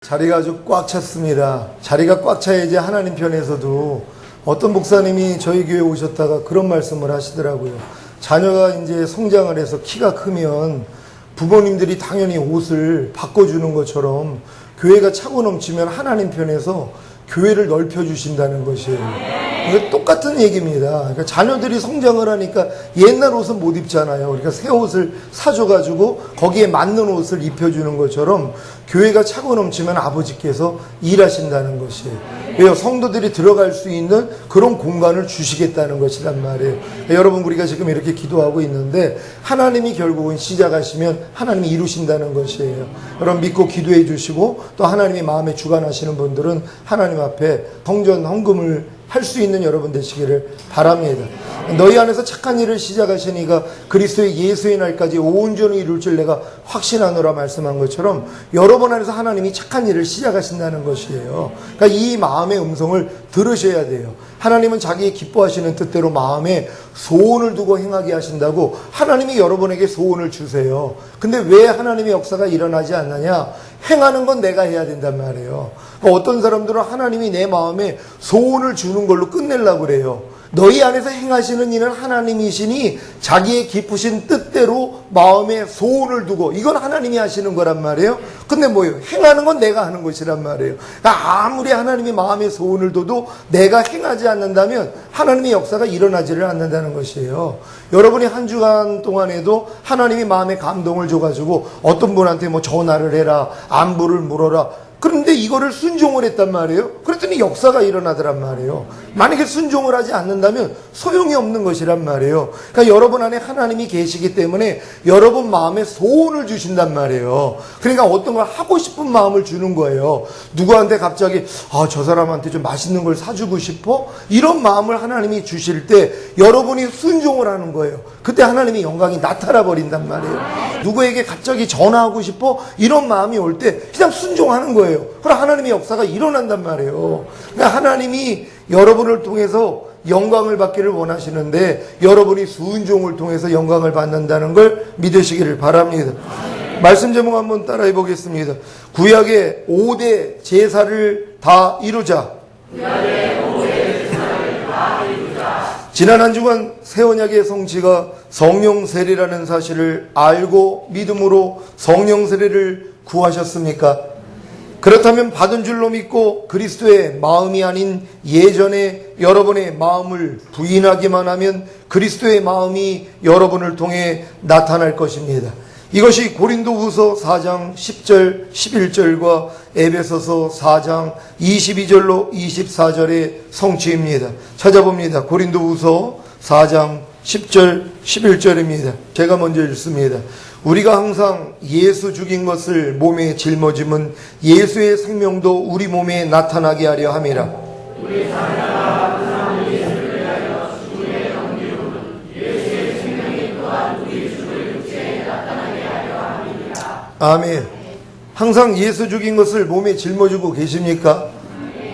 자리가 아주 꽉 찼습니다. 자리가 꽉 차야지 하나님 편에서도 어떤 목사님이 저희 교회에 오셨다가 그런 말씀을 하시더라고요. 자녀가 이제 성장을 해서 키가 크면 부모님들이 당연히 옷을 바꿔주는 것처럼 교회가 차고 넘치면 하나님 편에서 교회를 넓혀주신다는 것이에요. 이게 똑같은 얘기입니다. 그러니까 자녀들이 성장을 하니까 옛날 옷은 못 입잖아요. 그러니까 새 옷을 사줘가지고 거기에 맞는 옷을 입혀주는 것처럼 교회가 차고 넘치면 아버지께서 일하신다는 것이에요. 왜요? 성도들이 들어갈 수 있는 그런 공간을 주시겠다는 것이란 말이에요. 여러분, 우리가 지금 이렇게 기도하고 있는데 하나님이 결국은 시작하시면 하나님이 이루신다는 것이에요. 여러분 믿고 기도해 주시고 또 하나님이 마음에 주관하시는 분들은 하나님 앞에 성전 헌금을 할 수 있는 여러분 되시기를 바랍니다. 너희 안에서 착한 일을 시작하시니가 그리스도의 예수의 날까지 온전히 이룰 줄 내가 확신하노라 말씀한 것처럼 여러분 안에서 하나님이 착한 일을 시작하신다는 것이에요. 그러니까 이 마음의 음성을 들으셔야 돼요. 하나님은 자기의 기뻐하시는 뜻대로 마음에 소원을 두고 행하게 하신다고 하나님이 여러분에게 소원을 주세요. 근데 왜 하나님의 역사가 일어나지 않느냐? 행하는 건 내가 해야 된단 말이에요. 어떤 사람들은 하나님이 내 마음에 소원을 주는 걸로 끝내려고 그래요. 너희 안에서 행하시는 이는 하나님이시니 자기의 기쁘신 뜻대로 마음에 소원을 두고, 이건 하나님이 하시는 거란 말이에요. 근데 뭐예요? 행하는 건 내가 하는 것이란 말이에요. 그러니까 아무리 하나님이 마음에 소원을 둬도 내가 행하지 않는다면 하나님의 역사가 일어나지를 않는다는 것이에요. 여러분이 한 주간 동안에도 하나님이 마음에 감동을 줘가지고 어떤 분한테 뭐 전화를 해라, 안부를 물어라, 그런데 이거를 순종을 했단 말이에요. 그랬더니 역사가 일어나더란 말이에요. 만약에 순종을 하지 않는다면 소용이 없는 것이란 말이에요. 그러니까 여러분 안에 하나님이 계시기 때문에 여러분 마음에 소원을 주신단 말이에요. 그러니까 어떤 걸 하고 싶은 마음을 주는 거예요. 누구한테 갑자기 저 사람한테 좀 맛있는 걸 사주고 싶어? 이런 마음을 하나님이 주실 때 여러분이 순종을 하는 거예요. 그때 하나님의 영광이 나타나 버린단 말이에요. 누구에게 갑자기 전화하고 싶어? 이런 마음이 올 때 그냥 순종하는 거예요. 그럼 하나님의 역사가 일어난단 말이에요. 그러니까 하나님이 여러분을 통해서 영광을 받기를 원하시는데 여러분이 순종을 통해서 영광을 받는다는 걸 믿으시기를 바랍니다. 말씀 제목 한번 따라해 보겠습니다. 구약의 5대 제사를 다 이루자. 지난 한 주간 새 언약의 성취가 성령 세례라는 사실을 알고 믿음으로 성령 세례를 구하셨습니까? 그렇다면 받은 줄로 믿고 그리스도의 마음이 아닌 예전에 여러분의 마음을 부인하기만 하면 그리스도의 마음이 여러분을 통해 나타날 것입니다. 이것이 고린도후서 4장 10절 11절과 에베소서 4장 22절로 24절의 성취입니다. 찾아봅니다. 고린도후서 4장 10절 11절입니다. 제가 먼저 읽습니다. 우리가 항상 예수 죽인 것을 몸에 짊어짐은 예수의 생명도 우리 몸에 나타나게 하려 함이라. 우리 사자가 그 사람 예수를 위하여 죽음에 넘기우는 예수의 생명이 또한 우리 죽을 육체에 나타나게 하려 함이라. 아멘. 항상 예수 죽인 것을 몸에 짊어지고 계십니까?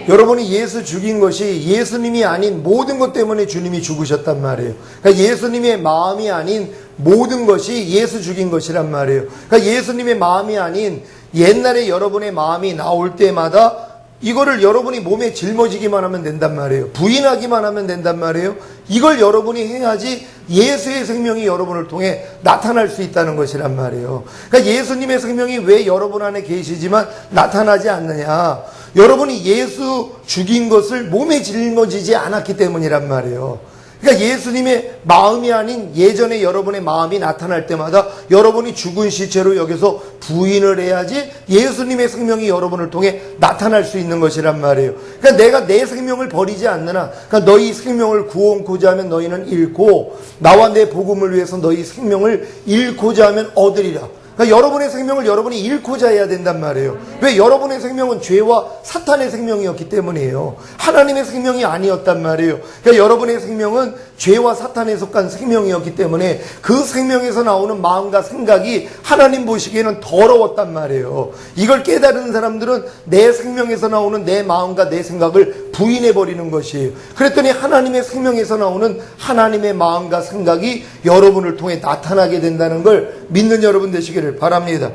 여러분이 예수 죽인 것이 예수님이 아닌 모든 것 때문에 주님이 죽으셨단 말이에요. 그러니까 예수님의 마음이 아닌 모든 것이 예수 죽인 것이란 말이에요. 그러니까 예수님의 마음이 아닌 옛날에 여러분의 마음이 나올 때마다 이거를 여러분이 몸에 짊어지기만 하면 된단 말이에요. 부인하기만 하면 된단 말이에요. 이걸 여러분이 행하지 예수의 생명이 여러분을 통해 나타날 수 있다는 것이란 말이에요. 그러니까 예수님의 생명이 왜 여러분 안에 계시지만 나타나지 않느냐? 여러분이 예수 죽인 것을 몸에 짊어지지 않았기 때문이란 말이에요. 그러니까 예수님의 마음이 아닌 예전에 여러분의 마음이 나타날 때마다 여러분이 죽은 시체로 여기서 부인을 해야지 예수님의 생명이 여러분을 통해 나타날 수 있는 것이란 말이에요. 그러니까 내가 내 생명을 버리지 않느나, 그러니까 너희 생명을 구원코자 하면 너희는 잃고 나와 내 복음을 위해서 너희 생명을 잃고자 하면 얻으리라. 그러니까 여러분의 생명을 여러분이 잃고자 해야 된단 말이에요. 왜? 여러분의 생명은 죄와 사탄의 생명이었기 때문이에요. 하나님의 생명이 아니었단 말이에요. 그러니까 여러분의 생명은 죄와 사탄에 속한 생명이었기 때문에 그 생명에서 나오는 마음과 생각이 하나님 보시기에는 더러웠단 말이에요. 이걸 깨달은 사람들은 내 생명에서 나오는 내 마음과 내 생각을 부인해버리는 것이에요. 그랬더니 하나님의 생명에서 나오는 하나님의 마음과 생각이 여러분을 통해 나타나게 된다는 걸 믿는 여러분 되시기를 바랍니다.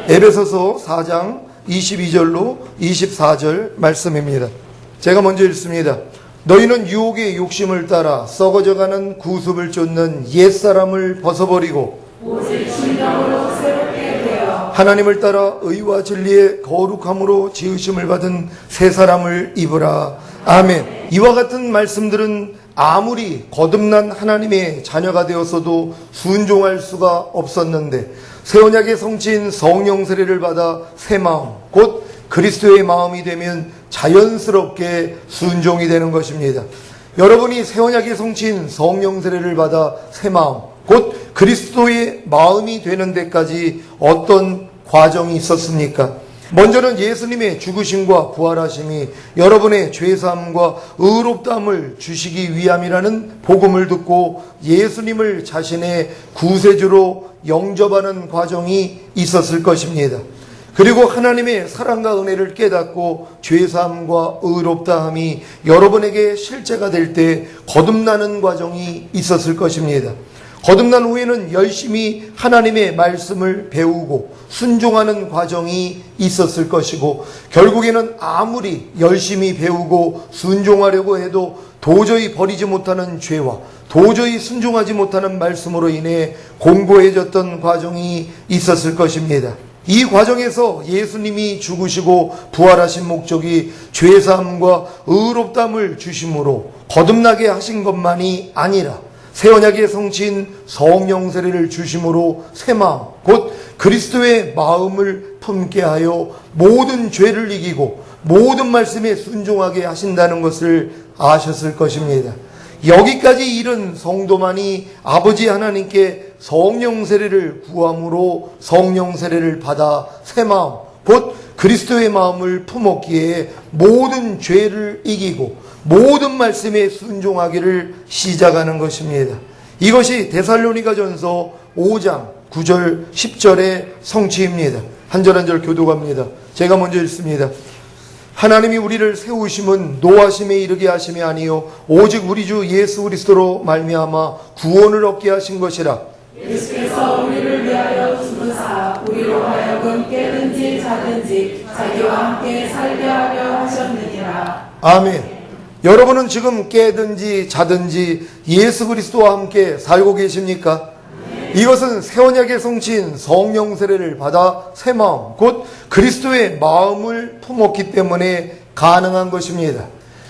에베소서 4장 22절로 24절 말씀입니다. 제가 먼저 읽습니다. 너희는 유혹의 욕심을 따라 썩어져가는 구습을 쫓는 옛사람을 벗어버리고 오직 진정으로 새롭게 되어 하나님을 따라 의와 진리의 거룩함으로 지으심을 받은 새 사람을 입으라. 아멘. 이와 같은 말씀들은 아무리 거듭난 하나님의 자녀가 되었어도 순종할 수가 없었는데 새 언약의 성취인 성령 세례를 받아 새 마음, 곧 그리스도의 마음이 되면 자연스럽게 순종이 되는 것입니다. 여러분이 새 언약의 성취인 성령 세례를 받아 새 마음, 곧 그리스도의 마음이 되는 데까지 어떤 과정이 있었습니까? 먼저는 예수님의 죽으심과 부활하심이 여러분의 죄사함과 의롭다함을 주시기 위함이라는 복음을 듣고 예수님을 자신의 구세주로 영접하는 과정이 있었을 것입니다. 그리고 하나님의 사랑과 은혜를 깨닫고 죄사함과 의롭다함이 여러분에게 실제가 될 때 거듭나는 과정이 있었을 것입니다. 거듭난 후에는 열심히 하나님의 말씀을 배우고 순종하는 과정이 있었을 것이고 결국에는 아무리 열심히 배우고 순종하려고 해도 도저히 버리지 못하는 죄와 도저히 순종하지 못하는 말씀으로 인해 공고해졌던 과정이 있었을 것입니다. 이 과정에서 예수님이 죽으시고 부활하신 목적이 죄사함과 의롭다함을 주심으로 거듭나게 하신 것만이 아니라 새 언약의 성취인 성령 세례를 주심으로 새 마음, 곧 그리스도의 마음을 품게 하여 모든 죄를 이기고 모든 말씀에 순종하게 하신다는 것을 아셨을 것입니다. 여기까지 이른 성도만이 아버지 하나님께 성령 세례를 구함으로 성령 세례를 받아 새 마음, 곧 그리스도의 마음을 품었기에 모든 죄를 이기고 모든 말씀에 순종하기를 시작하는 것입니다. 이것이 데살로니가전서 5장 9절 10절의 성취입니다. 한 절 한 절 교독합니다. 제가 먼저 읽습니다. 하나님이 우리를 세우심은 노하심에 이르게 하심이 아니요 오직 우리 주 예수 그리스도로 말미암아 구원을 얻게 하신 것이라. 예수께서 우리를 위하여 죽으사 우리로 하여금 깨든지 자든지 자기와 함께 살게 하려 하셨느니라. 아멘. 여러분은 지금 깨든지 자든지 예수 그리스도와 함께 살고 계십니까? 이것은 새 언약의 성취인 성령 세례를 받아 새 마음, 곧 그리스도의 마음을 품었기 때문에 가능한 것입니다.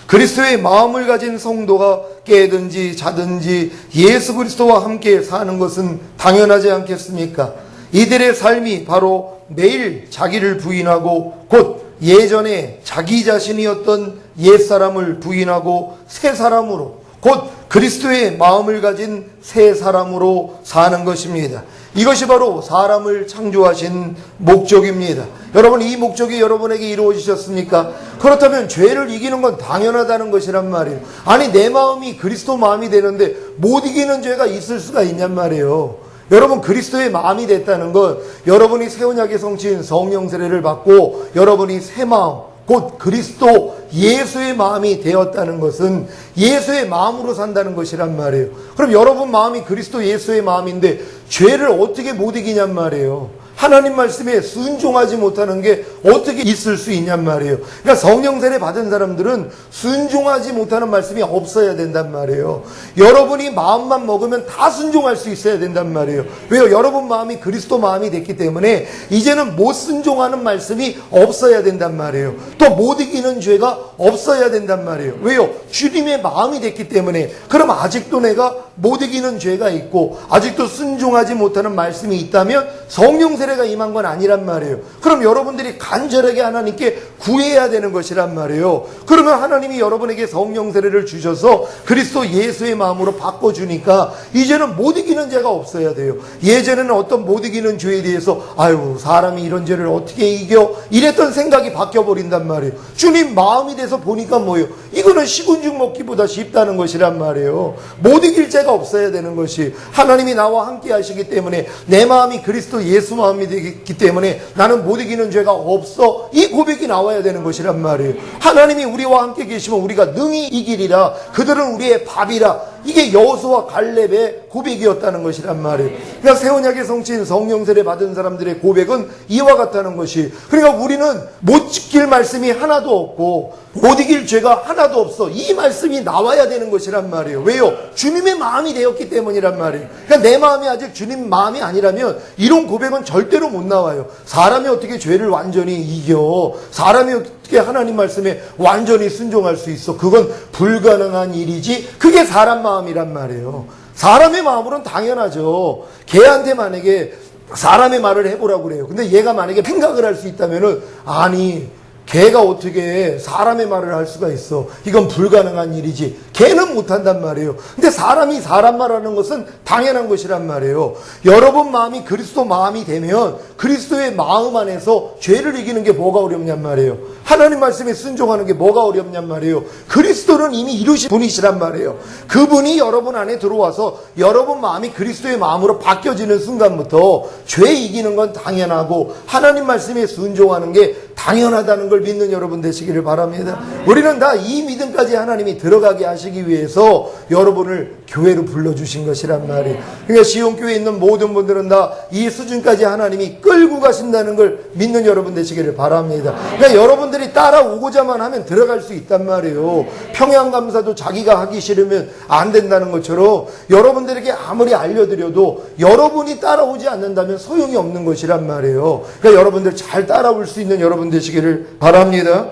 그리스도의 마음을 가진 성도가 깨든지 자든지 예수 그리스도와 함께 사는 것은 당연하지 않겠습니까? 이들의 삶이 바로 매일 자기를 부인하고 곧 예전에 자기 자신이었던 옛사람을 부인하고 새 사람으로 곧 그리스도의 마음을 가진 새 사람으로 사는 것입니다. 이것이 바로 사람을 창조하신 목적입니다. 여러분, 이 목적이 여러분에게 이루어지셨습니까? 그렇다면 죄를 이기는 건 당연하다는 것이란 말이에요. 아니, 내 마음이 그리스도 마음이 되는데 못 이기는 죄가 있을 수가 있냔 말이에요. 여러분, 그리스도의 마음이 됐다는 것, 여러분이 새 언약의 성취인 성령 세례를 받고 여러분이 새 마음, 곧 그리스도 예수의 마음이 되었다는 것은 예수의 마음으로 산다는 것이란 말이에요. 그럼 여러분 마음이 그리스도 예수의 마음인데 죄를 어떻게 못 이기냔 말이에요. 하나님 말씀에 순종하지 못하는 게 어떻게 있을 수 있냔 말이에요. 그러니까 성령 세례 받은 사람들은 순종하지 못하는 말씀이 없어야 된단 말이에요. 여러분이 마음만 먹으면 다 순종할 수 있어야 된단 말이에요. 왜요? 여러분 마음이 그리스도 마음이 됐기 때문에 이제는 못 순종하는 말씀이 없어야 된단 말이에요. 또 못 이기는 죄가 없어야 된단 말이에요. 왜요? 주님의 마음이 됐기 때문에. 그럼 아직도 내가 못 이기는 죄가 있고 아직도 순종하지 못하는 말씀이 있다면 성령 세례가 임한 건 아니란 말이에요. 그럼 여러분들이 간절하게 하나님께 구해야 되는 것이란 말이에요. 그러면 하나님이 여러분에게 성령 세례를 주셔서 그리스도 예수의 마음으로 바꿔주니까 이제는 못 이기는 죄가 없어야 돼요. 예전에는 어떤 못 이기는 죄에 대해서 아유, 사람이 이런 죄를 어떻게 이겨? 이랬던 생각이 바뀌어버린단 말이에요. 주님 마음이 돼서 보니까 뭐예요? 이거는 식은죽 먹기보다 쉽다는 것이란 말이에요. 못 이길 죄가 없어야 되는 것이, 하나님이 나와 함께 하시기 때문에 내 마음이 그리스도 예수 마음이 되기 때문에 나는 못 이기는 죄가 없어, 이 고백이 나와야 되는 것이란 말이에요. 하나님이 우리와 함께 계시면 우리가 능히 이기리라. 그들은 우리의 밥이라. 이게 여호수아 갈렙의 고백이었다는 것이란 말이에요. 그러니까 새 언약의 성취인 성령 세례 받은 사람들의 고백은 이와 같다는 것이, 그러니까 우리는 못 지킬 말씀이 하나도 없고 못 이길 죄가 하나도 없어, 이 말씀이 나와야 되는 것이란 말이에요. 왜요? 주님의 마음이 되었기 때문이란 말이에요. 그러니까 내 마음이 아직 주님 마음이 아니라면 이런 고백은 절대로 못 나와요. 사람이 어떻게 죄를 완전히 이겨? 사람이 어떻게 하나님 말씀에 완전히 순종할 수 있어? 그건 불가능한 일이지, 그게 사람 마음이란 말이에요. 사람의 마음으로는 당연하죠. 걔한테 만약에 사람의 말을 해보라고 그래요. 근데 얘가 만약에 생각을 할 수 있다면은, 아니 걔가 어떻게 사람의 말을 할 수가 있어? 이건 불가능한 일이지. 걔는 못한단 말이에요. 근데 사람이 사람 말하는 것은 당연한 것이란 말이에요. 여러분 마음이 그리스도 마음이 되면 그리스도의 마음 안에서 죄를 이기는 게 뭐가 어렵냔 말이에요. 하나님 말씀에 순종하는 게 뭐가 어렵냔 말이에요. 그리스도는 이미 이루신 분이시란 말이에요. 그분이 여러분 안에 들어와서 여러분 마음이 그리스도의 마음으로 바뀌어지는 순간부터 죄 이기는 건 당연하고 하나님 말씀에 순종하는 게 당연하다는 걸 믿는 여러분 되시기를 바랍니다. 우리는 다 이 믿음까지 하나님이 들어가게 하시기 위해서 여러분을 교회로 불러주신 것이란 말이에요. 그러니까 시온교회에 있는 모든 분들은 다 이 수준까지 하나님이 끌고 가신다는 걸 믿는 여러분 되시기를 바랍니다. 그러니까 여러분들이 따라오고자만 하면 들어갈 수 있단 말이에요. 평양감사도 자기가 하기 싫으면 안 된다는 것처럼 여러분들에게 아무리 알려드려도 여러분이 따라오지 않는다면 소용이 없는 것이란 말이에요. 그러니까 여러분들 잘 따라올 수 있는 여러분 되시기를 바랍니다.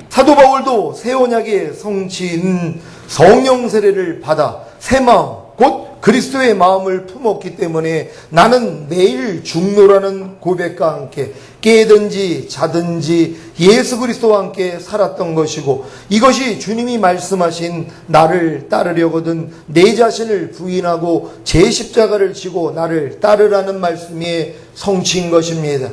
사도 바울도 새 언약의 성취인 성령 세례를 받아 새 마음 곧 그리스도의 마음을 품었기 때문에 나는 매일 죽노라는 고백과 함께 깨든지 자든지 예수 그리스도와 함께 살았던 것이고, 이것이 주님이 말씀하신 나를 따르려거든 내 자신을 부인하고 제 십자가를 지고 나를 따르라는 말씀의 성취인 것입니다.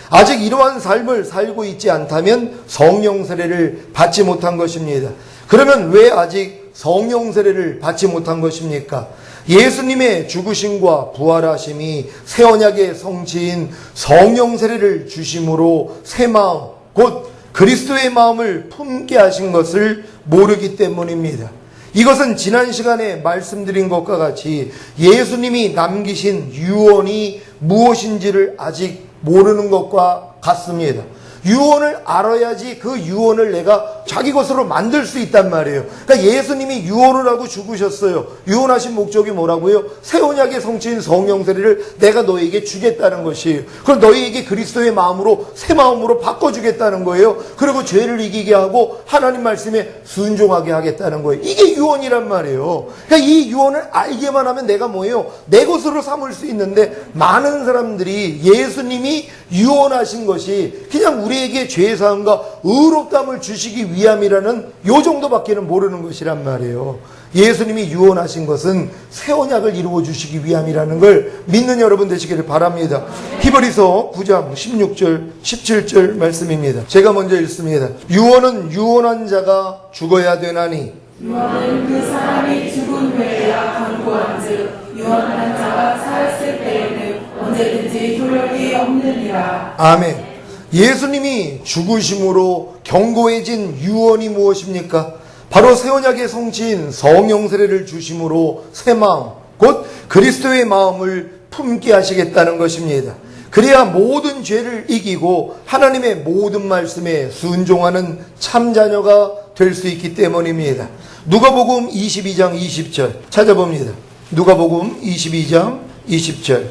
아직 이러한 삶을 살고 있지 않다면 성령 세례를 받지 못한 것입니다. 그러면 왜 아직 성령 세례를 받지 못한 것입니까? 예수님의 죽으심과 부활하심이 새 언약의 성취인 성령 세례를 주심으로 새 마음 곧 그리스도의 마음을 품게 하신 것을 모르기 때문입니다. 이것은 지난 시간에 말씀드린 것과 같이 예수님이 남기신 유언이 무엇인지를 아직 모르는 것과 같습니다. 유언을 알아야지 그 유언을 내가 자기 것으로 만들 수 있단 말이에요. 그러니까 예수님이 유언을 하고 죽으셨어요. 유언하신 목적이 뭐라고요? 새 언약의 성취인 성령 세례를 내가 너에게 주겠다는 것이에요. 그럼 너희에게 그리스도의 마음으로 새 마음으로 바꿔주겠다는 거예요. 그리고 죄를 이기게 하고 하나님 말씀에 순종하게 하겠다는 거예요. 이게 유언이란 말이에요. 그러니까 이 유언을 알게만 하면 내가 뭐예요? 내 것으로 삼을 수 있는데, 많은 사람들이 예수님이 유언하신 것이 그냥 우리에게 죄사함과 의롭다함을 주시기 위함이라는 요 정도밖에는 모르는 것이란 말이에요. 예수님이 유언하신 것은 새 언약을 이루어 주시기 위함이라는 걸 믿는 여러분 되시기를 바랍니다. 히브리서 9장 16절 17절 말씀입니다. 제가 먼저 읽습니다. 유언은 유언한 자가 죽어야 되나니, 유언은 그 사람이 죽은 후에야 권고한즉 유언한 자가 살았을 때에는 언제든지 효력이 없느니라. 아멘. 예수님이 죽으심으로 경고해진 유언이 무엇입니까? 바로 새 언약의 성취인 성령 세례를 주심으로 새 마음 곧 그리스도의 마음을 품게 하시겠다는 것입니다. 그래야 모든 죄를 이기고 하나님의 모든 말씀에 순종하는 참 자녀가 될 수 있기 때문입니다. 누가복음 22장 20절 찾아봅니다. 누가복음 22장 20절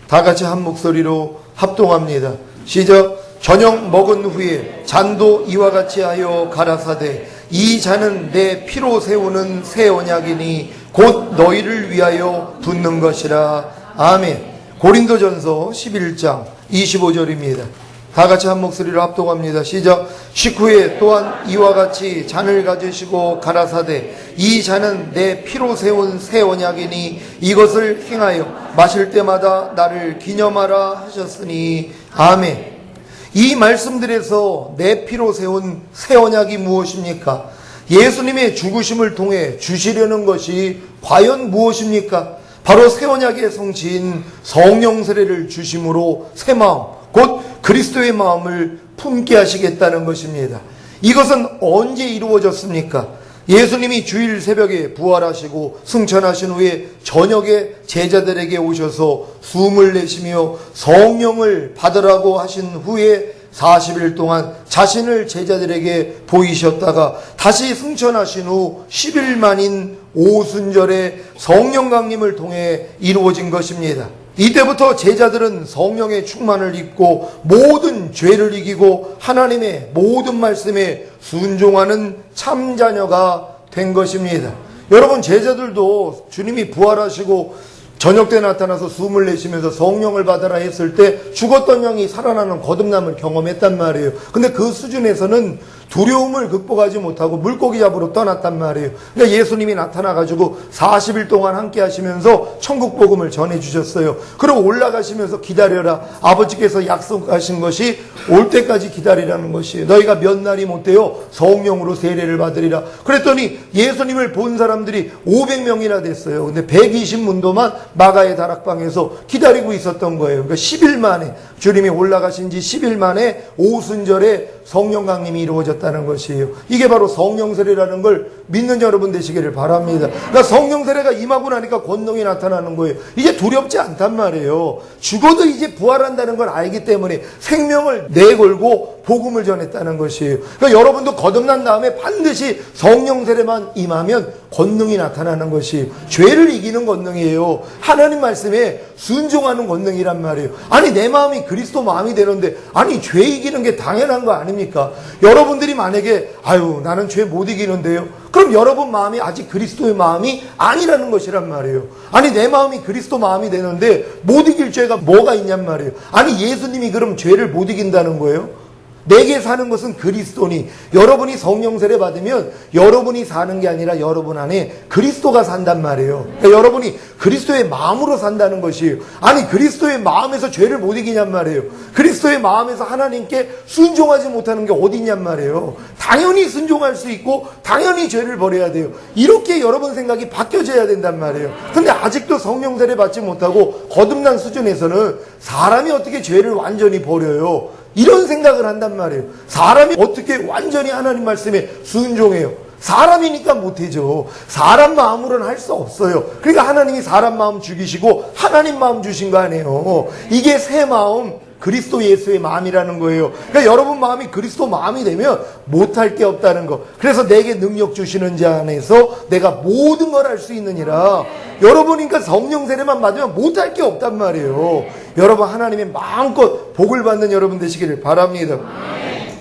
다 같이 한 목소리로 합동합니다. 시작. 저녁 먹은 후에 잔도 이와 같이 하여 가라사대 이 잔은 내 피로 세우는 새 언약이니 곧 너희를 위하여 붓는 것이라. 아멘. 고린도전서 11장 25절입니다. 다 같이 한 목소리로 합동합니다. 시작. 식후에 또한 이와 같이 잔을 가지시고 가라사대 이 잔은 내 피로 세운 새 언약이니 이것을 행하여 마실 때마다 나를 기념하라 하셨으니. 아멘. 이 말씀들에서 내 피로 세운 새 언약이 무엇입니까? 예수님의 죽으심을 통해 주시려는 것이 과연 무엇입니까? 바로 새 언약의 성취인 성령 세례를 주심으로 새 마음 곧 그리스도의 마음을 품게 하시겠다는 것입니다. 이것은 언제 이루어졌습니까? 예수님이 주일 새벽에 부활하시고 승천하신 후에 저녁에 제자들에게 오셔서 숨을 내쉬며 성령을 받으라고 하신 후에 40일 동안 자신을 제자들에게 보이셨다가 다시 승천하신 후 10일 만인 오순절에 성령 강림을 통해 이루어진 것입니다. 이때부터 제자들은 성령의 충만을 입고 모든 죄를 이기고 하나님의 모든 말씀에 순종하는 참자녀가 된 것입니다. 여러분, 제자들도 주님이 부활하시고 저녁 때 나타나서 숨을 내쉬면서 성령을 받아라 했을 때 죽었던 영이 살아나는 거듭남을 경험했단 말이에요. 근데 그 수준에서는 두려움을 극복하지 못하고 물고기 잡으러 떠났단 말이에요. 그러니까 예수님이 나타나가지고 40일 동안 함께 하시면서 천국 복음을 전해주셨어요. 그리고 올라가시면서 기다려라. 아버지께서 약속하신 것이 올 때까지 기다리라는 것이에요. 너희가 몇 날이 못되어 성령으로 세례를 받으리라. 그랬더니 예수님을 본 사람들이 500명이나 됐어요. 근데 120문도만 마가의 다락방에서 기다리고 있었던 거예요. 그러니까 10일 만에, 주님이 올라가신 지 10일 만에 오순절에 성령 강림이 이루어졌다는 것이에요. 이게 바로 성령 세례라는 걸 믿는 여러분 되시기를 바랍니다. 그러니까 성령 세례가 임하고 나니까 권능이 나타나는 거예요. 이제 두렵지 않단 말이에요. 죽어도 이제 부활한다는 걸 알기 때문에 생명을 내걸고 복음을 전했다는 것이에요. 그러니까 여러분도 거듭난 다음에 반드시 성령 세례만 임하면 권능이 나타나는 것이 죄를 이기는 권능이에요. 하나님 말씀에 순종하는 권능이란 말이에요. 아니, 내 마음이 그리스도 마음이 되는데, 아니, 죄 이기는 게 당연한 거 아닙니까? 여러분들이 만약에 아유, 나는 죄 못 이기는데요, 그럼 여러분 마음이 아직 그리스도의 마음이 아니라는 것이란 말이에요. 아니, 내 마음이 그리스도 마음이 되는데 못 이길 죄가 뭐가 있냔 말이에요. 아니, 예수님이 그럼 죄를 못 이긴다는 거예요? 내게 사는 것은 그리스도니, 여러분이 성령 세례 받으면 여러분이 사는 게 아니라 여러분 안에 그리스도가 산단 말이에요. 그러니까 여러분이 그리스도의 마음으로 산다는 것이에요. 아니, 그리스도의 마음에서 죄를 못 이기냔 말이에요. 그리스도의 마음에서 하나님께 순종하지 못하는 게 어디 있냔 말이에요. 당연히 순종할 수 있고 당연히 죄를 버려야 돼요. 이렇게 여러분 생각이 바뀌어져야 된단 말이에요. 근데 아직도 성령 세례 받지 못하고 거듭난 수준에서는 사람이 어떻게 죄를 완전히 버려요? 이런 생각을 한단 말이에요. 사람이 어떻게 완전히 하나님 말씀에 순종해요? 사람이니까 못하죠. 사람 마음으로는 할 수 없어요. 그러니까 하나님이 사람 마음 죽이시고 하나님 마음 주신 거 아니에요. 이게 새 마음, 그리스도 예수의 마음이라는 거예요. 그러니까 여러분 마음이 그리스도 마음이 되면 못할 게 없다는 거. 그래서 내게 능력 주시는 자 안에서 내가 모든 걸 할 수 있느니라. 여러분이니까 성령 세례만 받으면 못할 게 없단 말이에요. 여러분, 하나님의 마음껏 복을 받는 여러분 되시기를 바랍니다.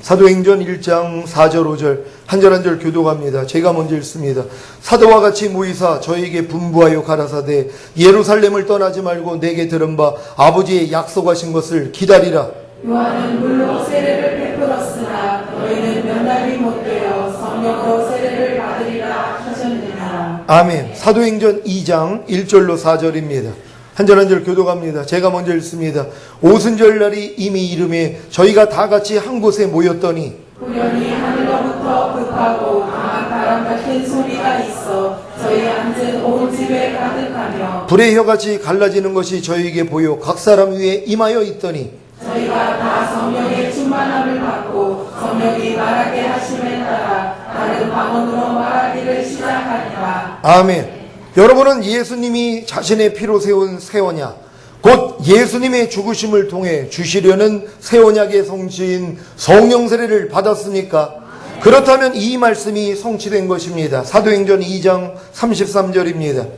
사도행전 1장 4절 5절 한 절 한 절 교독합니다. 제가 먼저 읽습니다. 사도와 같이 모이사 저에게 분부하여 가라사대 예루살렘을 떠나지 말고 내게 들은 바 아버지의 약속하신 것을 기다리라. 요한은 물로 세례를 베풀었으나 너희는 몇 날이 못되어 성령으로 세례를 받으리라 하셨느니라. 아멘. 사도행전 2장 1절로 4절입니다. 한 절 한 절 교독합니다. 제가 먼저 읽습니다. 오순절 날이 이미 이름에 저희가 다 같이 한 곳에 모였더니 우연히 하늘로부터 급하고 강한 바람 같은 소리가 있어 저희 앉은 온 집에 가득하며 불의 혀같이 갈라지는 것이 저희에게 보여 각 사람 위에 임하여 있더니 저희가 다 성령의 충만함을 받고 성령이 말하게 하심에 따라 다른 방언으로 말하기를 시작하니라. 아멘. 여러분은 예수님이 자신의 피로 세운 새 언약, 곧 예수님의 죽으심을 통해 주시려는 새 언약의 성취인 성령 세례를 받았습니까? 그렇다면 이 말씀이 성취된 것입니다. 사도행전 2장 33절입니다.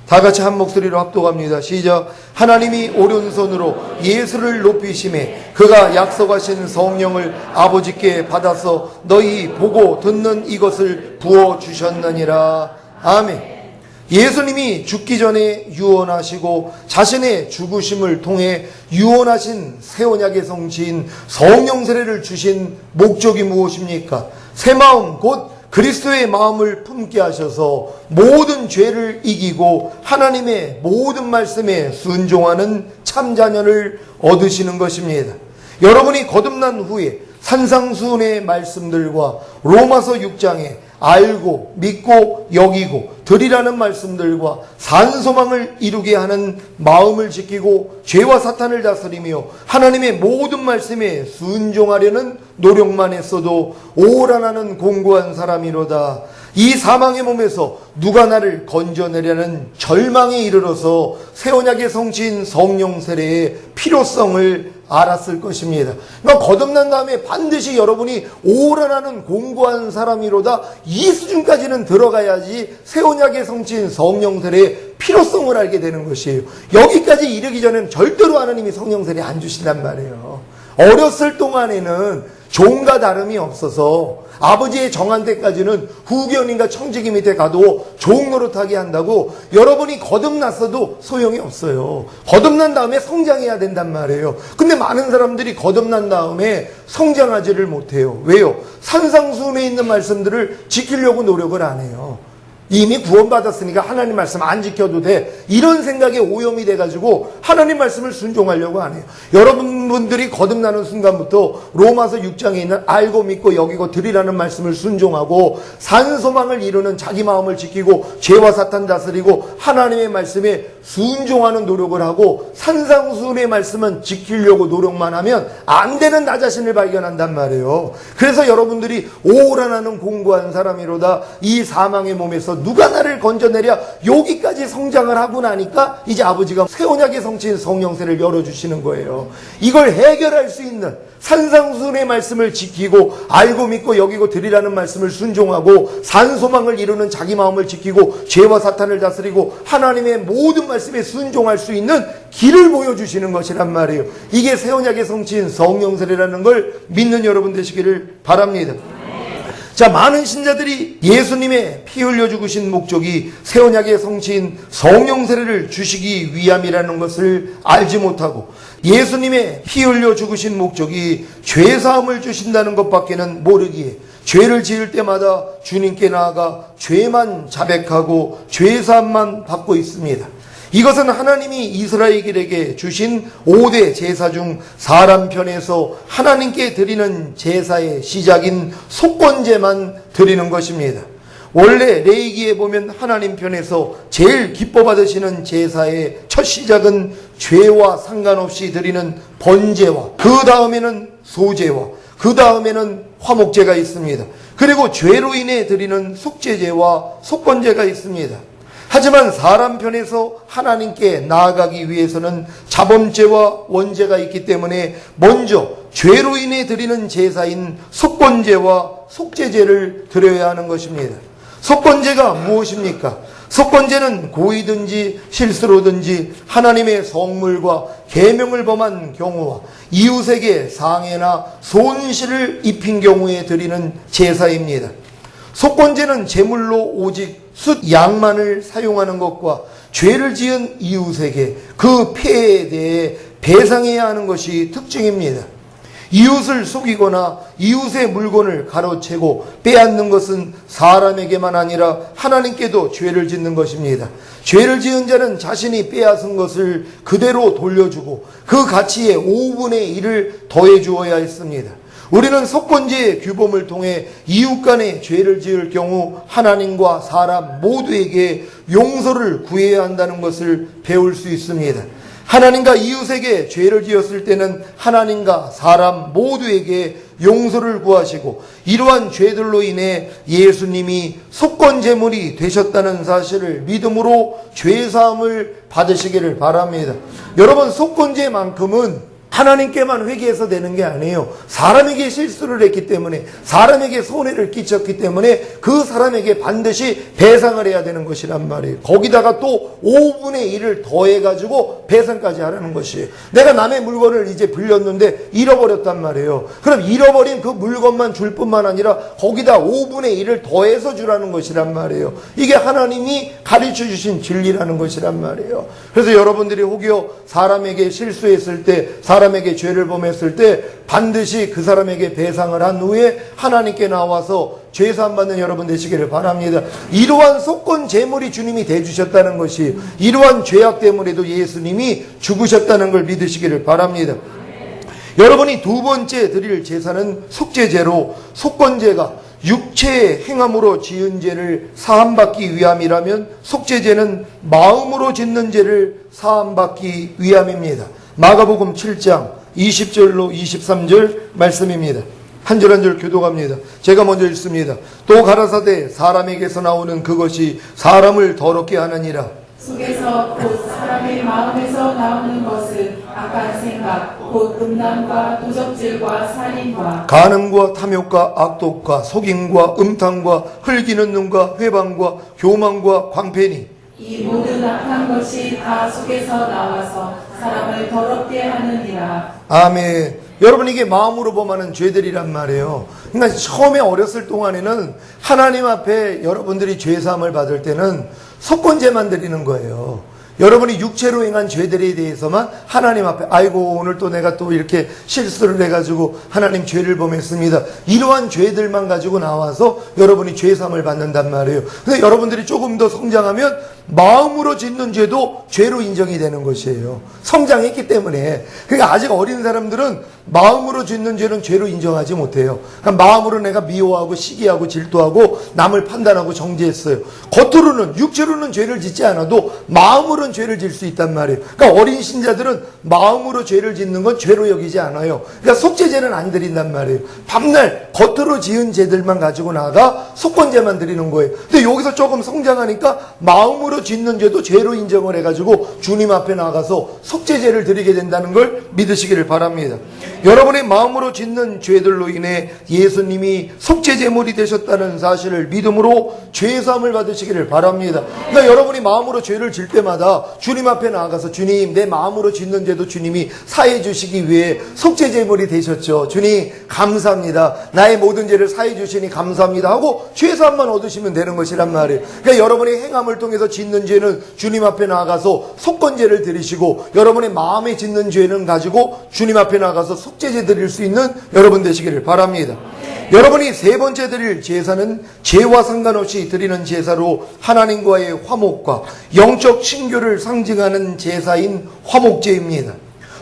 다 같이 한 목소리로 합독합니다. 시작. 하나님이 오른손으로 예수를 높이심에 그가 약속하신 성령을 아버지께 받아서 너희 보고 듣는 이것을 부어주셨느니라. 아멘. 예수님이 죽기 전에 유언하시고 자신의 죽으심을 통해 유언하신 새 언약의 성취인 성령 세례를 주신 목적이 무엇입니까? 새 마음 곧 그리스도의 마음을 품게 하셔서 모든 죄를 이기고 하나님의 모든 말씀에 순종하는 참자녀를 얻으시는 것입니다. 여러분이 거듭난 후에 산상수훈의 말씀들과 로마서 6장에 알고 믿고 여기고 드리라는 말씀들과 산소망을 이루게 하는 마음을 지키고 죄와 사탄을 다스리며 하나님의 모든 말씀에 순종하려는 노력만 했어도 오라나는 공고한 사람이로다. 이 사망의 몸에서 누가 나를 건져내려는 절망에 이르러서 새 언약의 성취인 성령 세례의 필요성을 알았을 것입니다. 그러니까 거듭난 다음에 반드시 여러분이 오라나는 공고한 사람이로다, 이 수준까지는 들어가야지 새 언약의 성취인 성령 세례의 필요성을 알게 되는 것이에요. 여기까지 이르기 전에는 절대로 하나님이 성령 세례 안 주신단 말이에요. 어렸을 동안에는 종과 다름이 없어서 아버지의 정한 때까지는 후견인과 청지기 밑에 가도 종 노릇하게 한다고 여러분이 거듭났어도 소용이 없어요. 거듭난 다음에 성장해야 된단 말이에요. 근데 많은 사람들이 거듭난 다음에 성장하지를 못해요. 왜요? 산상수훈에 있는 말씀들을 지키려고 노력을 안 해요. 이미 구원받았으니까 하나님 말씀 안 지켜도 돼, 이런 생각에 오염이 돼가지고 하나님 말씀을 순종하려고 안 해요. 여러분들이 거듭나는 순간부터 로마서 6장에 있는 알고 믿고 여기고 드리라는 말씀을 순종하고 산소망을 이루는 자기 마음을 지키고 죄와 사탄 다스리고 하나님의 말씀에 순종하는 노력을 하고 산상수훈의 말씀은 지키려고 노력만 하면 안 되는 나 자신을 발견한단 말이에요. 그래서 여러분들이 오라나는 공고한 사람이로다, 이 사망의 몸에서 누가 나를 건져내랴, 여기까지 성장을 하고 나니까 이제 아버지가 새 언약의 성취인 성령세를 열어주시는 거예요. 이걸 해결할 수 있는 산상수훈의 말씀을 지키고 알고 믿고 여기고 드리라는 말씀을 순종하고 산소망을 이루는 자기 마음을 지키고 죄와 사탄을 다스리고 하나님의 모든 말씀에 순종할 수 있는 길을 보여주시는 것이란 말이에요. 이게 새 언약의 성취인 성령세례라는 걸 믿는 여러분 되시기를 바랍니다. 자, 많은 신자들이 예수님의 피 흘려 죽으신 목적이 새 언약의 성취인 성령 세례를 주시기 위함이라는 것을 알지 못하고 예수님의 피 흘려 죽으신 목적이 죄 사함을 주신다는 것밖에는 모르기에 죄를 지을 때마다 주님께 나아가 죄만 자백하고 죄 사함만 받고 있습니다. 이것은 하나님이 이스라엘에게 주신 5대 제사 중 사람 편에서 하나님께 드리는 제사의 시작인 속건제만 드리는 것입니다. 원래 레위기에 보면 하나님 편에서 제일 기뻐 받으시는 제사의 첫 시작은 죄와 상관없이 드리는 번제와 그 다음에는 소제와 그 다음에는 화목제가 있습니다. 그리고 죄로 인해 드리는 속죄제와 속건제가 있습니다. 하지만 사람 편에서 하나님께 나아가기 위해서는 자범죄와 원죄가 있기 때문에 먼저 죄로 인해 드리는 제사인 속건제와 속죄제를 드려야 하는 것입니다. 속건제가 무엇입니까? 속건제는 고의든지 실수로든지 하나님의 성물과 계명을 범한 경우와 이웃에게 상해나 손실을 입힌 경우에 드리는 제사입니다. 속건제는 제물로 오직 숫 양만을 사용하는 것과 죄를 지은 이웃에게 그 폐에 대해 배상해야 하는 것이 특징입니다. 이웃을 속이거나 이웃의 물건을 가로채고 빼앗는 것은 사람에게만 아니라 하나님께도 죄를 짓는 것입니다. 죄를 지은 자는 자신이 빼앗은 것을 그대로 돌려주고 그 가치의 5분의 1을 더해 주어야 했습니다. 우리는 속건제의 규범을 통해 이웃 간에 죄를 지을 경우 하나님과 사람 모두에게 용서를 구해야 한다는 것을 배울 수 있습니다. 하나님과 이웃에게 죄를 지었을 때는 하나님과 사람 모두에게 용서를 구하시고 이러한 죄들로 인해 예수님이 속건제물이 되셨다는 사실을 믿음으로 죄사함을 받으시기를 바랍니다. 여러분, 속건제만큼은 하나님께만 회개해서 되는 게 아니에요. 사람에게 실수를 했기 때문에, 사람에게 손해를 끼쳤기 때문에 그 사람에게 반드시 배상을 해야 되는 것이란 말이에요. 거기다가 또 5분의 1을 더해가지고 배상까지 하라는 것이에요. 내가 남의 물건을 이제 빌렸는데 잃어버렸단 말이에요. 그럼 잃어버린 그 물건만 줄 뿐만 아니라 거기다 5분의 1을 더해서 주라는 것이란 말이에요. 이게 하나님이 가르쳐 주신 진리라는 것이란 말이에요. 그래서 여러분들이 혹여 사람에게 실수했을 때, 사람에게 죄를 범했을 때 반드시 그 사람에게 배상을 한 후에 하나님께 나와서 죄사함 받는 여러분 되시기를 바랍니다. 이러한 속건 제물이 주님이 대주셨다는 것이, 이러한 죄악 때문에도 예수님이 죽으셨다는 걸 믿으시기를 바랍니다. 여러분이 두 번째 드릴 제사는 속죄제로, 속건제가 육체의 행함으로 지은 죄를 사함받기 위함이라면 속죄제는 마음으로 짓는 죄를 사함받기 위함입니다. 마가복음 7장 20절로 23절 말씀입니다. 한 줄 한 줄 교독합니다. 제가 먼저 읽습니다. 또 가라사대 사람에게서 나오는 그것이 사람을 더럽게 하느니라. 속에서 곧 사람의 마음에서 나오는 것은 악한 생각, 곧 음란과 도적질과 살인과 간음과 탐욕과 악독과 속임과 음탕과 흘기는 눈과 회방과 교만과 광패니 이 모든 악한 것이 다 속에서 나와서 사람을 더럽게 하느니라. 아멘. 여러분, 이게 마음으로 범하는 죄들이란 말이에요. 그러니까 처음에 어렸을 동안에는 하나님 앞에 여러분들이 죄사함을 받을 때는 속건제만 드리는 거예요. 여러분이 육체로 행한 죄들에 대해서만 하나님 앞에 아이고 오늘 또 내가 또 이렇게 실수를 해가지고 하나님 죄를 범했습니다. 이러한 죄들만 가지고 나와서 여러분이 죄사함을 받는단 말이에요. 근데 여러분들이 조금 더 성장하면 마음으로 짓는 죄도 죄로 인정이 되는 것이에요. 성장했기 때문에. 그러니까 아직 어린 사람들은 마음으로 짓는 죄는 죄로 인정하지 못해요. 그러니까 마음으로 내가 미워하고 시기하고 질투하고 남을 판단하고 정죄했어요. 겉으로는 육체로는 죄를 짓지 않아도 마음으로는 죄를 질 수 있단 말이에요. 그러니까 어린 신자들은 마음으로 죄를 짓는 건 죄로 여기지 않아요. 그러니까 속죄죄는 안 드린단 말이에요. 밤날 겉으로 지은 죄들만 가지고 나가 속건죄만 드리는 거예요. 근데 여기서 조금 성장하니까 마음으로 짓는 죄도 죄로 인정을 해가지고 주님 앞에 나가서 속죄죄를 드리게 된다는 걸 믿으시기를 바랍니다. 여러분의 마음으로 짓는 죄들로 인해 예수님이 속죄제물이 되셨다는 사실을 믿음으로 죄사함을 받으시기를 바랍니다. 그러니까 여러분이 마음으로 죄를 질 때마다 주님 앞에 나가서 주님, 내 마음으로 짓는 죄도 주님이 사해 주시기 위해 속죄제물이 되셨죠. 주님 감사합니다. 나의 모든 죄를 사해 주시니 감사합니다 하고 죄사함만 얻으시면 되는 것이란 말이에요. 그러니까 여러분의 행함을 통해서 짓는 죄는 주님 앞에 나가서 속건제를 드리시고, 여러분의 마음에 짓는 죄는 가지고 주님 앞에 나가서 속죄제 드릴 수 있는 여러분 되시기를 바랍니다. 여러분이 세 번째 드릴 제사는 죄와 상관없이 드리는 제사로 하나님과의 화목과 영적 친교를 상징하는 제사인 화목제입니다.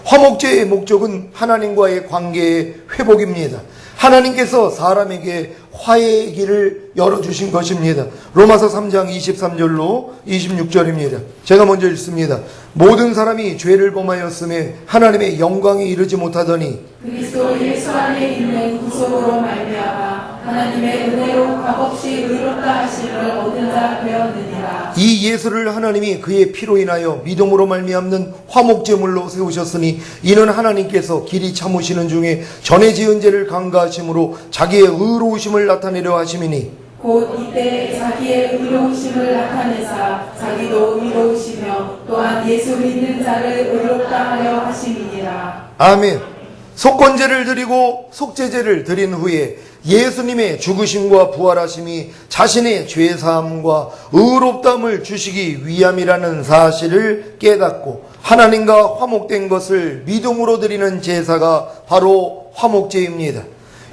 화목제의 목적은 하나님과의 관계의 회복입니다. 하나님께서 사람에게 화해의 길을 열어주신 것입니다. 로마서 3장 23절로 26절입니다. 제가 먼저 읽습니다. 모든 사람이 죄를 범하였음에 하나님의 영광에 이르지 못하더니 그리스도 예수 안에 있는 구속으로 말미암아 하나님의 은혜로 값없이 의롭다 하심을 얻는 자 되었느니라. 이 예수를 하나님이 그의 피로 인하여 믿음으로 말미암는 화목제물로 세우셨으니 이는 하나님께서 길이 참으시는 중에 전에 지은 죄를 간과하심으로 자기의 의로우심을 나타내려 하심이니 곧 이때 자기의 의로우심을 나타내사 자기도 의로우시며 또한 예수 믿는 자를 의롭다 하려 하심이니라. 아멘. 속건제를 드리고 속죄제를 드린 후에 예수님의 죽으심과 부활하심이 자신의 죄사함과 의롭다함을 주시기 위함이라는 사실을 깨닫고 하나님과 화목된 것을 믿음으로 드리는 제사가 바로 화목제입니다.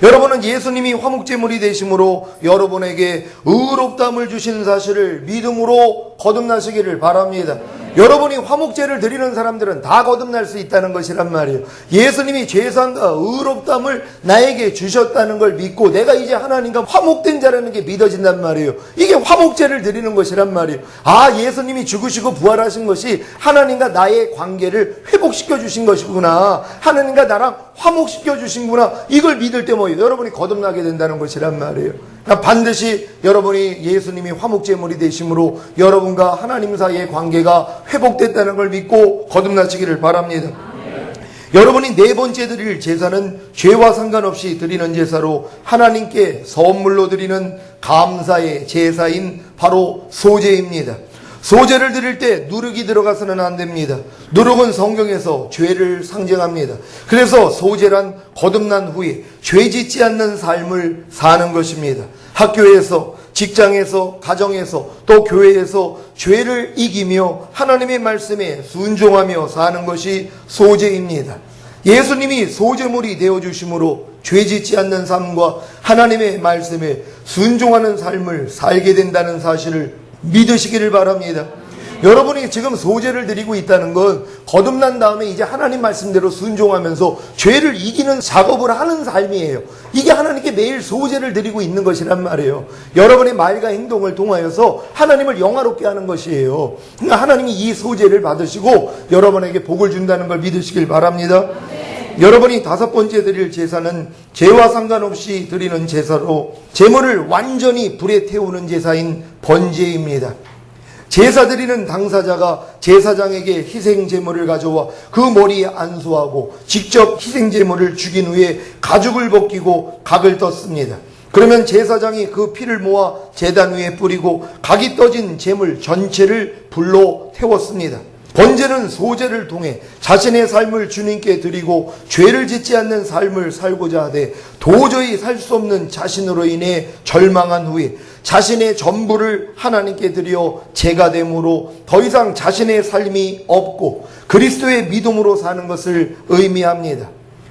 여러분은 예수님이 화목제물이 되심으로 여러분에게 의롭다함을 주신 사실을 믿음으로 거듭나시기를 바랍니다. 여러분이 화목제를 드리는 사람들은 다 거듭날 수 있다는 것이란 말이에요. 예수님이 죄사함과 의롭다함을 나에게 주셨다는 걸 믿고 내가 이제 하나님과 화목된 자라는 게 믿어진단 말이에요. 이게 화목제를 드리는 것이란 말이에요. 아, 예수님이 죽으시고 부활하신 것이 하나님과 나의 관계를 회복시켜 주신 것이구나. 하나님과 나랑 화목시켜 주신구나. 이걸 믿을 때 여러분이 거듭나게 된다는 것이란 말이에요. 그러니까 반드시 여러분이 예수님이 화목제물이 되심으로 여러분과 하나님 사이의 관계가 회복됐다는 걸 믿고 거듭나시기를 바랍니다. 여러분이 네 번째 드릴 제사는 죄와 상관없이 드리는 제사로 하나님께 선물로 드리는 감사의 제사인 바로 소제입니다. 소제를 드릴 때 누룩이 들어가서는 안 됩니다. 누룩은 성경에서 죄를 상징합니다. 그래서 소제란 거듭난 후에 죄 짓지 않는 삶을 사는 것입니다. 학교에서, 직장에서, 가정에서, 또 교회에서 죄를 이기며 하나님의 말씀에 순종하며 사는 것이 소제입니다. 예수님이 소제물이 되어주심으로 죄 짓지 않는 삶과 하나님의 말씀에 순종하는 삶을 살게 된다는 사실을 믿으시기를 바랍니다. 여러분이 지금 소제를 드리고 있다는 건 거듭난 다음에 이제 하나님 말씀대로 순종하면서 죄를 이기는 작업을 하는 삶이에요. 이게 하나님께 매일 소제를 드리고 있는 것이란 말이에요. 여러분의 말과 행동을 통하여서 하나님을 영화롭게 하는 것이에요. 그러니까 하나님이 이 소제를 받으시고 여러분에게 복을 준다는 걸 믿으시길 바랍니다. 여러분이 다섯 번째 드릴 제사는 죄와 상관없이 드리는 제사로 제물을 완전히 불에 태우는 제사인 번제입니다. 제사 드리는 당사자가 제사장에게 희생 제물을 가져와 그 머리에 안수하고 직접 희생 제물을 죽인 후에 가죽을 벗기고 각을 떴습니다. 그러면 제사장이 그 피를 모아 제단 위에 뿌리고 각이 떠진 제물 전체를 불로 태웠습니다. 번제는 소제를 통해 자신의 삶을 주님께 드리고 죄를 짓지 않는 삶을 살고자 하되 도저히 살 수 없는 자신으로 인해 절망한 후에 자신의 전부를 하나님께 드려 제가 됨으로 더 이상 자신의 삶이 없고 그리스도의 믿음으로 사는 것을 의미합니다.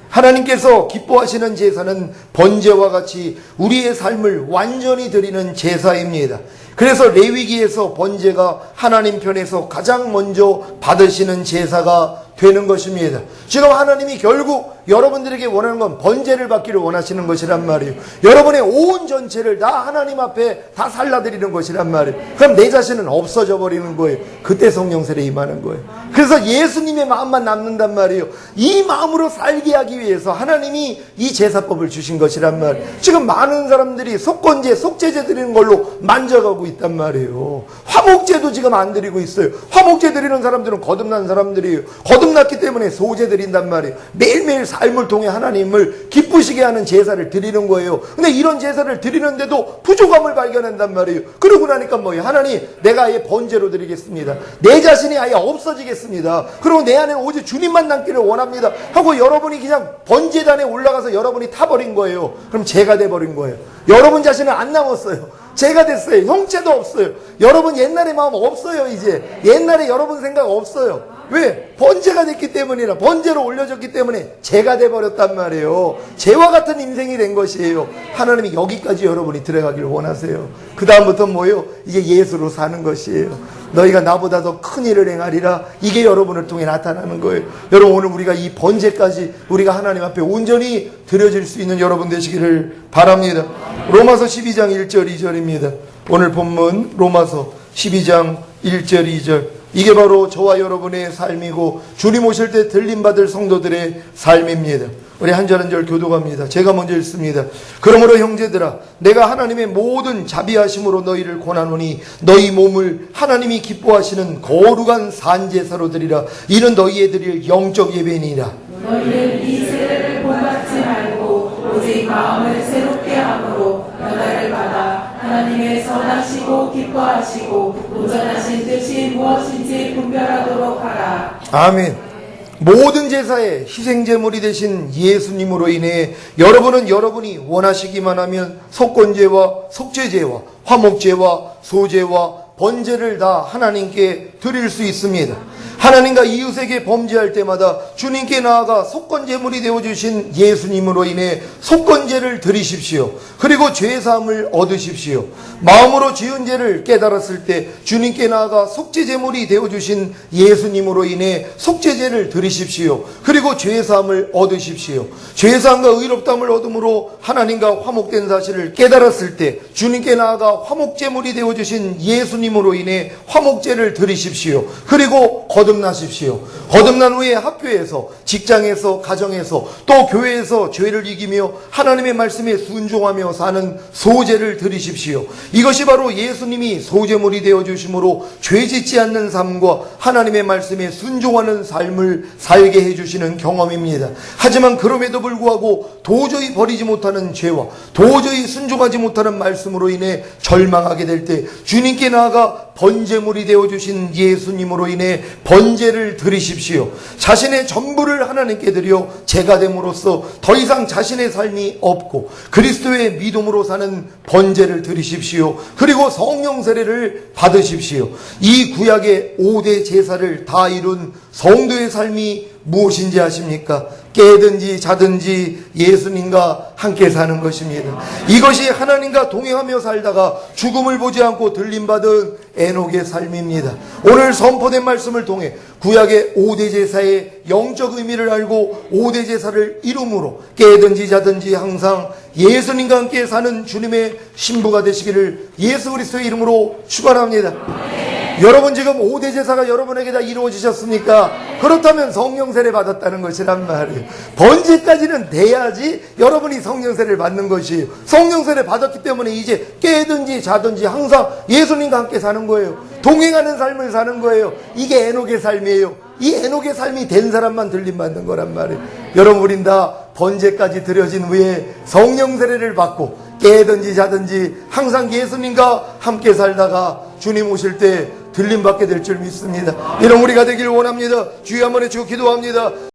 하나님께서 기뻐하시는 제사는 번제와 같이 우리의 삶을 완전히 드리는 제사입니다. 그래서 레위기에서 번제가 하나님 편에서 가장 먼저 받으시는 제사가 되는 것입니다. 지금 하나님이 결국 여러분들에게 원하는 건 번제를 받기를 원하시는 것이란 말이에요. 여러분의 온 전체를 다 하나님 앞에 다 살라드리는 것이란 말이에요. 그럼 내 자신은 없어져 버리는 거예요. 그때 성령 세례 임하는 거예요. 그래서 예수님의 마음만 남는단 말이에요. 이 마음으로 살게 하기 위해서 하나님이 이 제사법을 주신 것이란 말이에요. 지금 많은 사람들이 속건제, 속제제 드리는 걸로 만져가고 있단 말이에요. 화목제도 지금 안 드리고 있어요. 화목제 드리는 사람들은 거듭난 사람들이에요. 거듭났기 때문에 소제 드린단 말이에요. 매일매일 삶을 통해 하나님을 기쁘시게 하는 제사를 드리는 거예요. 근데 이런 제사를 드리는데도 부족함을 발견한단 말이에요. 그러고 나니까 뭐예요? 하나님, 내가 아예 번제로 드리겠습니다. 내 자신이 아예 없어지겠습니다. 그리고 내 안에는 오직 주님만 남기를 원합니다. 하고 여러분이 그냥 번제단에 올라가서 여러분이 타버린 거예요. 그럼 제가 돼버린 거예요. 여러분 자신은 안 남았어요. 제가 됐어요. 형체도 없어요. 여러분 옛날의 마음 없어요. 이제 옛날에 여러분 생각 없어요. 왜? 번제가 됐기 때문이라. 번제로 올려졌기 때문에 제가 돼버렸단 말이에요. 죄와 같은 인생이 된 것이에요. 하나님이 여기까지 여러분이 들어가기를 원하세요. 그 다음부터 뭐예요? 이제 예수로 사는 것이에요. 너희가 나보다 더 큰 일을 행하리라. 이게 여러분을 통해 나타나는 거예요. 여러분, 오늘 우리가 이 번제까지 우리가 하나님 앞에 온전히 드려질 수 있는 여러분 되시기를 바랍니다. 로마서 12장 1절 2절입니다. 오늘 본문 로마서 12장 1절 2절. 이게 바로 저와 여러분의 삶이고 주님 오실 때 들림받을 성도들의 삶입니다. 우리 한 절 한 절 교독합니다. 제가 먼저 읽습니다. 그러므로 형제들아, 내가 하나님의 모든 자비하심으로 너희를 권하노니 너희 몸을 하나님이 기뻐하시는 거룩한 산제사로 드리라. 이는 너희의 드릴 영적 예배니라. 너희는 이 세례를 본받지 말고 오직 마음을 새롭게 함으로 변화를 받아 하나님의 선하시고 기뻐하시고 온전하신 뜻이 무엇인지 분별하도록 하라. 아멘. 모든 제사의 희생제물이 되신 예수님으로 인해 여러분은 여러분이 원하시기만 하면 속건제와 속죄제와 화목제와 소제와 번제를 다 하나님께 드릴 수 있습니다. 하나님과 이웃에게 범죄할 때마다 주님께 나아가 속건제물이 되어주신 예수님으로 인해 속건제를 드리십시오. 그리고 죄사함을 얻으십시오. 마음으로 지은 죄를 깨달았을 때 주님께 나아가 속죄제물이 되어주신 예수님으로 인해 속죄제를 드리십시오. 그리고 죄사함을 얻으십시오. 죄사함과 의롭다함을 얻음으로 하나님과 화목된 사실을 깨달았을 때 주님께 나아가 화목제물이 되어주신 예수님으로 인해 화목제를 드리십시오. 그리고 거듭나십시오. 거듭난 후에 학교에서, 직장에서, 가정에서, 또 교회에서 죄를 이기며 하나님의 말씀에 순종하며 사는 소제를 드리십시오. 이것이 바로 예수님이 소제물이 되어주심으로 죄 짓지 않는 삶과 하나님의 말씀에 순종하는 삶을 살게 해주시는 경험입니다. 하지만 그럼에도 불구하고 도저히 버리지 못하는 죄와 도저히 순종하지 못하는 말씀으로 인해 절망하게 될 때 주님께 나아가 번제물이 되어주신 예수님으로 인해 번제를 드리십시오. 자신의 전부를 하나님께 드려 제가 됨으로써 더 이상 자신의 삶이 없고 그리스도의 믿음으로 사는 번제를 드리십시오. 그리고 성령 세례를 받으십시오. 이 구약의 5대 제사를 다 이룬 성도의 삶이 무엇인지 아십니까? 깨든지 자든지 예수님과 함께 사는 것입니다. 이것이 하나님과 동행하며 살다가 죽음을 보지 않고 들림받은 에녹의 삶입니다. 오늘 선포된 말씀을 통해 구약의 5대 제사의 영적 의미를 알고 5대 제사를 이름으로 깨든지 자든지 항상 예수님과 함께 사는 주님의 신부가 되시기를 예수 그리스도의 이름으로 축원합니다. 여러분 지금 5대 제사가 여러분에게 다 이루어지셨습니까? 그렇다면 성령 세례 받았다는 것이란 말이에요. 번제까지는 돼야지 여러분이 성령 세례를 받는 것이에요. 성령 세례 받았기 때문에 이제 깨든지 자든지 항상 예수님과 함께 사는 거예요. 동행하는 삶을 사는 거예요. 이게 에녹의 삶이에요. 이 에녹의 삶이 된 사람만 들림 받는 거란 말이에요. 여러분 우린 다 번제까지 드려진 후에 성령 세례를 받고 깨든지 자든지 항상 예수님과 함께 살다가 주님 오실 때 들림 받게 될 줄 믿습니다. 이런 우리가 되길 원합니다. 주여 한번 외치고 기도합니다.